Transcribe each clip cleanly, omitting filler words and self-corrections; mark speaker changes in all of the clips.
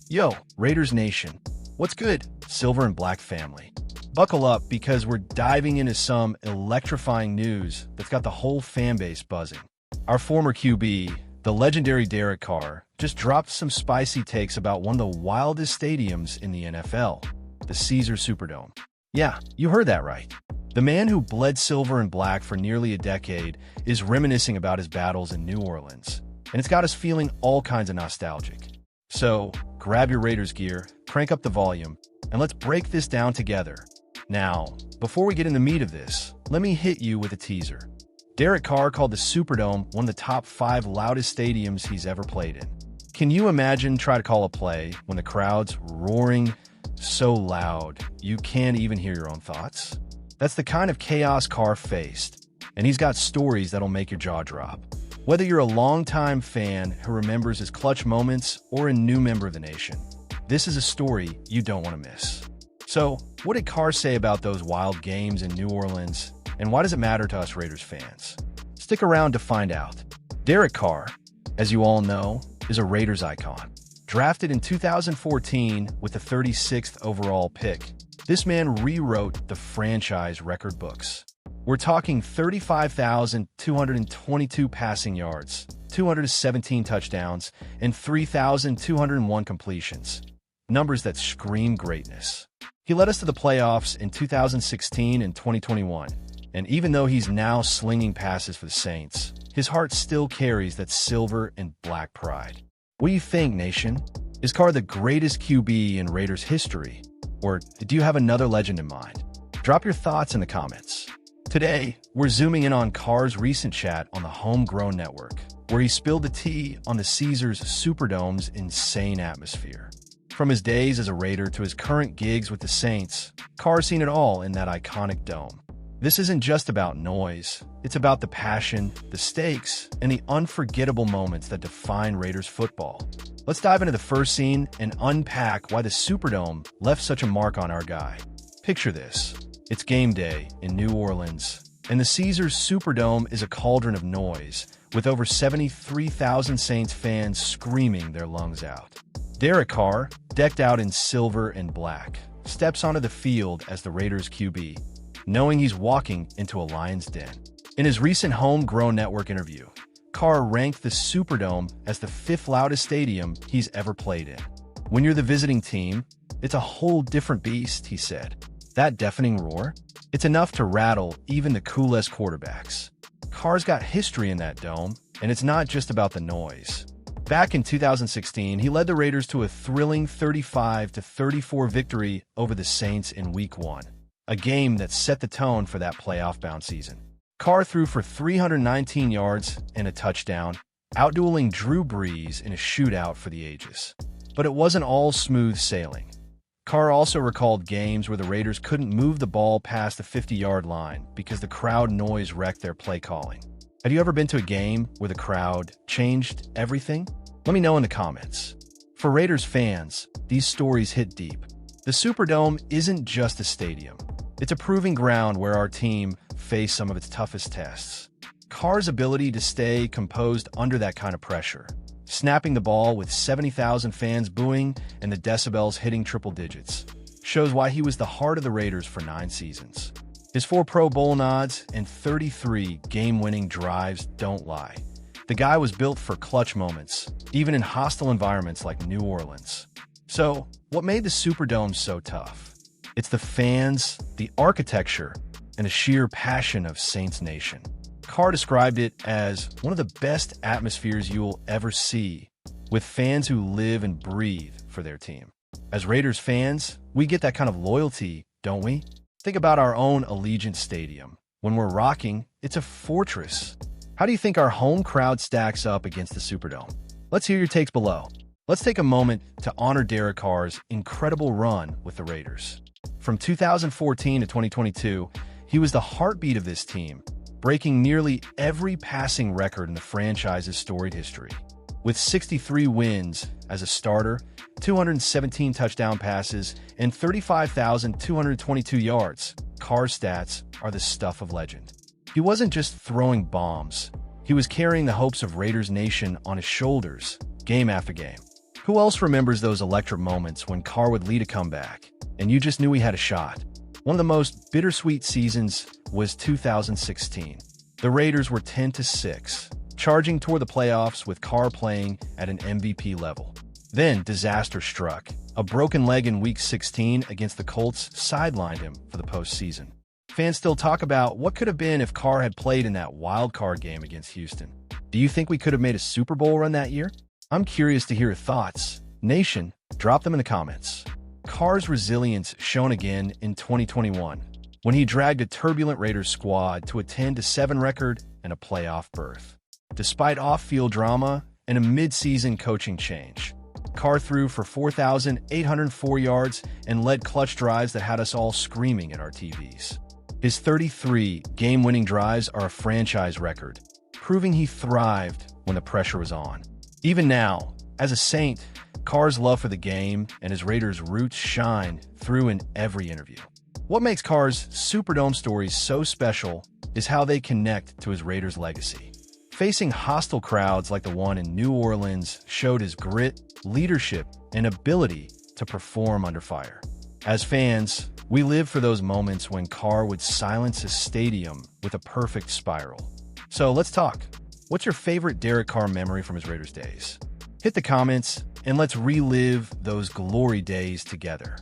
Speaker 1: Yo, Raiders Nation. What's good, Silver and Black family? Buckle up because we're diving into some electrifying news that's got the whole fan base buzzing. Our former QB, the legendary Derek Carr, just dropped some spicy takes about one of the wildest stadiums in the NFL, the Caesars Superdome. Yeah, you heard that right. The man who bled silver and black for nearly a decade is reminiscing about his battles in New Orleans, and it's got us feeling all kinds of nostalgic. So, grab your Raiders gear, crank up the volume, and let's break this down together. Now, before we get in the meat of this, let me hit you with a teaser. Derek Carr called the Superdome one of the top 5 loudest stadiums he's ever played in. Can you imagine trying to call a play when the crowd's roaring so loud you can't even hear your own thoughts? That's the kind of chaos Carr faced, and he's got stories that'll make your jaw drop. Whether you're a longtime fan who remembers his clutch moments or a new member of the nation, this is a story you don't want to miss. So, what did Carr say about those wild games in New Orleans, and why does it matter to us Raiders fans? Stick around to find out. Derek Carr, as you all know, is a Raiders icon. Drafted in 2014 with the 36th overall pick, this man rewrote the franchise record books. We're talking 35,222 passing yards, 217 touchdowns, and 3,201 completions. Numbers that scream greatness. He led us to the playoffs in 2016 and 2021, and even though he's now slinging passes for the Saints, his heart still carries that silver and black pride. What do you think, nation? Is Carr the greatest QB in Raiders history? Or do you have another legend in mind? Drop your thoughts in the comments. Today, we're zooming in on Carr's recent chat on the Homegrown Network, where he spilled the tea on the Caesars Superdome's insane atmosphere. From his days as a Raider to his current gigs with the Saints, Carr's seen it all in that iconic dome. This isn't just about noise, it's about the passion, the stakes, and the unforgettable moments that define Raiders football. Let's dive into the first scene and unpack why the Superdome left such a mark on our guy. Picture this. It's game day in New Orleans, and the Caesars Superdome is a cauldron of noise, with over 73,000 Saints fans screaming their lungs out. Derek Carr, decked out in silver and black, steps onto the field as the Raiders QB, knowing he's walking into a lion's den. In his recent Homegrown Network interview, Carr ranked the Superdome as the 5th loudest stadium he's ever played in. When you're the visiting team, it's a whole different beast, he said. That deafening roar? It's enough to rattle even the coolest quarterbacks. Carr's got history in that dome, and it's not just about the noise. Back in 2016, he led the Raiders to a thrilling 35-34 victory over the Saints in Week 1, a game that set the tone for that playoff-bound season. Carr threw for 319 yards and a touchdown, outdueling Drew Brees in a shootout for the ages. But it wasn't all smooth sailing. Carr also recalled games where the Raiders couldn't move the ball past the 50-yard line because the crowd noise wrecked their play calling. Have you ever been to a game where the crowd changed everything? Let me know in the comments. For Raiders fans, these stories hit deep. The Superdome isn't just a stadium. It's a proving ground where our team faced some of its toughest tests. Carr's ability to stay composed under that kind of pressure, snapping the ball with 70,000 fans booing and the decibels hitting triple digits, shows why he was the heart of the Raiders for 9 seasons. His 4 Pro Bowl nods and 33 game-winning drives don't lie. The guy was built for clutch moments, even in hostile environments like New Orleans. So, what made the Superdome so tough? It's the fans, the architecture, and the sheer passion of Saints Nation. Carr described it as one of the best atmospheres you will ever see, with fans who live and breathe for their team. As Raiders fans, we get that kind of loyalty, don't we? Think about our own Allegiant Stadium. When we're rocking, it's a fortress. How do you think our home crowd stacks up against the Superdome? Let's hear your takes below. Let's take a moment to honor Derek Carr's incredible run with the Raiders. From 2014 to 2022, he was the heartbeat of this team, breaking nearly every passing record in the franchise's storied history. With 63 wins as a starter, 217 touchdown passes, and 35,222 yards, Carr's stats are the stuff of legend. He wasn't just throwing bombs. He was carrying the hopes of Raiders Nation on his shoulders, game after game. Who else remembers those electric moments when Carr would lead a comeback, and you just knew he had a shot? One of the most bittersweet seasons was 2016. The Raiders were 10-6, charging toward the playoffs with Carr playing at an MVP level. Then disaster struck. A broken leg in Week 16 against the Colts sidelined him for the postseason. Fans still talk about what could have been if Carr had played in that wild card game against Houston. Do you think we could have made a Super Bowl run that year? I'm curious to hear your thoughts. Nation, drop them in the comments. Carr's resilience shone again in 2021, when he dragged a turbulent Raiders squad to a 10-7 record and a playoff berth. Despite off-field drama and a mid-season coaching change, Carr threw for 4,804 yards and led clutch drives that had us all screaming at our TVs. His 33 game-winning drives are a franchise record, proving he thrived when the pressure was on. Even now, as a Saint, Carr's love for the game and his Raiders' roots shine through in every interview. What makes Carr's Superdome stories so special is how they connect to his Raiders' legacy. Facing hostile crowds like the one in New Orleans showed his grit, leadership, and ability to perform under fire. As fans, we live for those moments when Carr would silence a stadium with a perfect spiral. So let's talk. What's your favorite Derek Carr memory from his Raiders days? Hit the comments and let's relive those glory days together.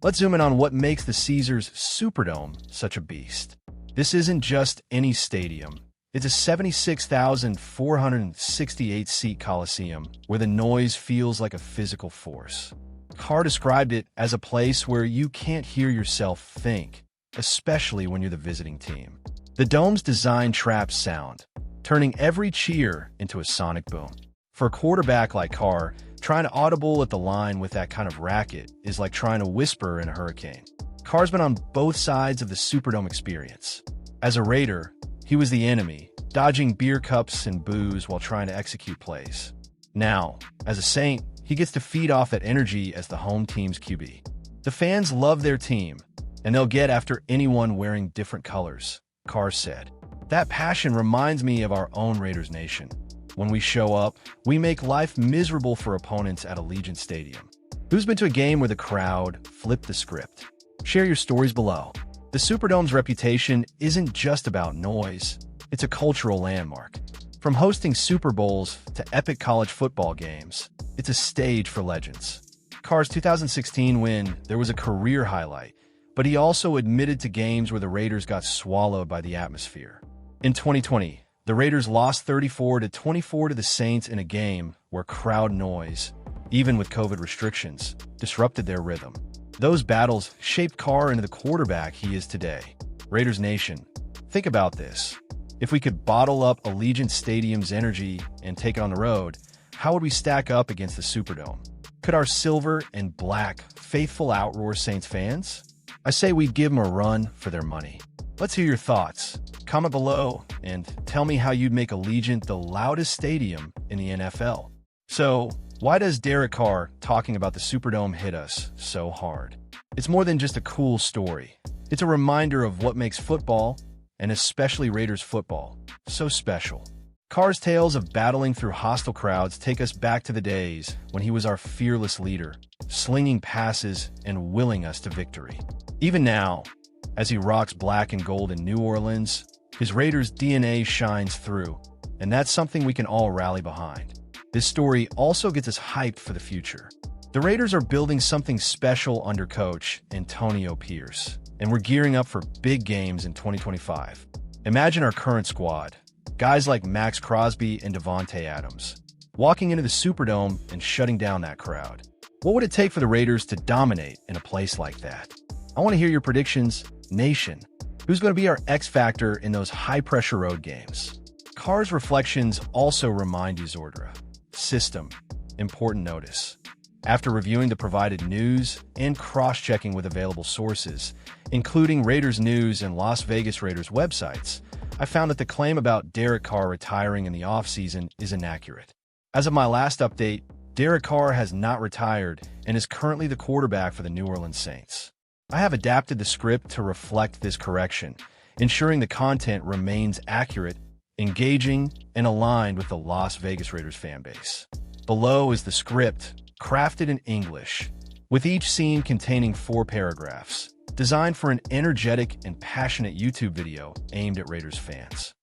Speaker 1: Let's zoom in on what makes the Caesars Superdome such a beast. This isn't just any stadium. It's a 76,468-seat coliseum where the noise feels like a physical force. Carr described it as a place where you can't hear yourself think, especially when you're the visiting team. The dome's design traps sound, turning every cheer into a sonic boom. For a quarterback like Carr, trying to audible at the line with that kind of racket is like trying to whisper in a hurricane. Carr's been on both sides of the Superdome experience. As a Raider, he was the enemy, dodging beer cups and booze while trying to execute plays. Now, as a Saint, he gets to feed off that energy as the home team's QB. The fans love their team, and they'll get after anyone wearing different colors, Carr said. That passion reminds me of our own Raiders Nation. When we show up, we make life miserable for opponents at Allegiant Stadium. Who's been to a game where the crowd flipped the script? Share your stories below. The Superdome's reputation isn't just about noise, it's a cultural landmark. From hosting Super Bowls to epic college football games, it's a stage for legends. Carr's 2016 win, there was a career highlight, but he also admitted to games where the Raiders got swallowed by the atmosphere. In 2020, the Raiders lost 34-24 to the Saints in a game where crowd noise, even with COVID restrictions, disrupted their rhythm. Those battles shaped Carr into the quarterback he is today. Raiders Nation, think about this. If we could bottle up Allegiant Stadium's energy and take it on the road, how would we stack up against the Superdome? Could our silver and black faithful outroar Saints fans? I say we'd give them a run for their money. Let's hear your thoughts. Comment below and tell me how you'd make Allegiant the loudest stadium in the NFL. So, why does Derek Carr talking about the Superdome hit us so hard? It's more than just a cool story. It's a reminder of what makes football, and especially Raiders football, so special. Carr's tales of battling through hostile crowds take us back to the days when he was our fearless leader, slinging passes and willing us to victory. Even now, as he rocks black and gold in New Orleans, his Raiders' DNA shines through, and that's something we can all rally behind. This story also gets us hyped for the future. The Raiders are building something special under coach Antonio Pierce, and we're gearing up for big games in 2025. Imagine our current squad, guys like Max Crosby and Devontae Adams, walking into the Superdome and shutting down that crowd. What would it take for the Raiders to dominate in a place like that? I want to hear your predictions, Nation. Who's going to be our X factor in those high-pressure road games? Carr's reflections also remind you, Zordra. System. Important notice. After reviewing the provided news and cross-checking with available sources, including Raiders News and Las Vegas Raiders websites, I found that the claim about Derek Carr retiring in the offseason is inaccurate. As of my last update, Derek Carr has not retired and is currently the quarterback for the New Orleans Saints. I have adapted the script to reflect this correction, ensuring the content remains accurate, engaging, and aligned with the Las Vegas Raiders fan base. Below is the script, crafted in English, with each scene containing 4 paragraphs, designed for an energetic and passionate YouTube video aimed at Raiders fans.